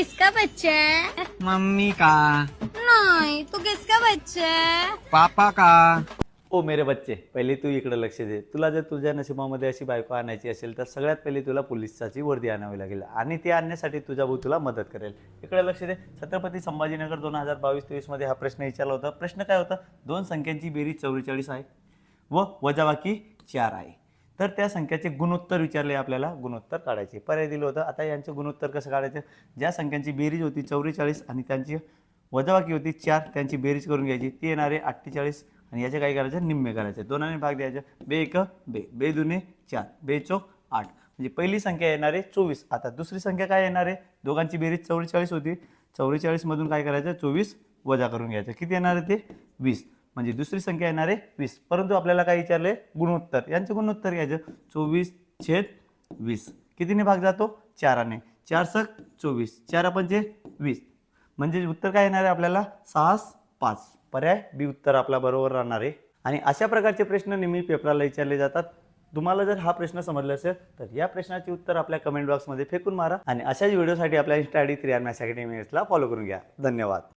किसका बच्चा है? मम्मी का, नहीं, तो किसका बच्चा है? पापा का। ओ मेरे बच्चे, पहिले तू इकडे लक्ष दे. तुला जर तुझ्या नशिबामध्ये अशी बायको आणायची असेल तर सगळ्यात पहिले तुला पोलिसाची वर्दी आणावी लागेल आणि ती आणण्यासाठी तुझा भाऊ तुला मदत करेल. इकडे लक्ष दे. छत्रपती संभाजीनगर 2022-23 मध्ये हा प्रश्न विचारला होता. प्रश्न काय होता? दोन संख्यांची बेरीज 44 आहे व वजाबाकी 4 आहे. तर त्या संख्याचे गुणोत्तर विचारले आपल्याला. गुणोत्तर काढायचे पर्याय दिलं होतं. आता यांचं गुणोत्तर कसं काढायचं? ज्या संख्यांची बेरीज होती 44 आणि त्यांची वजाबाकी होती 4, त्यांची बेरीज करून घ्यायची. ती येणारे 48 आणि याचे काय करायचं? निम्मे करायचे. दोनाने भाग द्यायचे. बे एक बे, बे दुने 4, बे चौक 8. म्हणजे पहिली संख्या येणार आहे 24. आता दुसरी संख्या काय येणार आहे? दोघांची बेरीज 44 होती. 44 मधून काय करायचं? 24 वजा करून घ्यायचं. किती येणार आहे ते? 20. म्हणजे दुसरी संख्या येणार आहे 20. परंतु आपल्याला काय विचारले? गुणोत्तर. यांचं गुणोत्तर घ्यायचं. 24/20. कितीने भाग जातो? 4ने. 4 सक 24, 4 पंचे 20. म्हणजे उत्तर काय येणार आहे आपल्याला? 6/5. पर्याय बी उत्तर आपला बरोबर राहणार आहे. आणि अशा प्रकारचे प्रश्न नेहमी पेपराला विचारले जातात. तुम्हाला जर हा प्रश्न समजला असेल तर या प्रश्नाचे उत्तर आपल्या कमेंट बॉक्समध्ये फेकून मारा आणि अशाच व्हिडिओसाठी आपल्या इंस्टा आयडी 3R मॅथ्स अकॅडमीला फॉलो करून घ्या. धन्यवाद.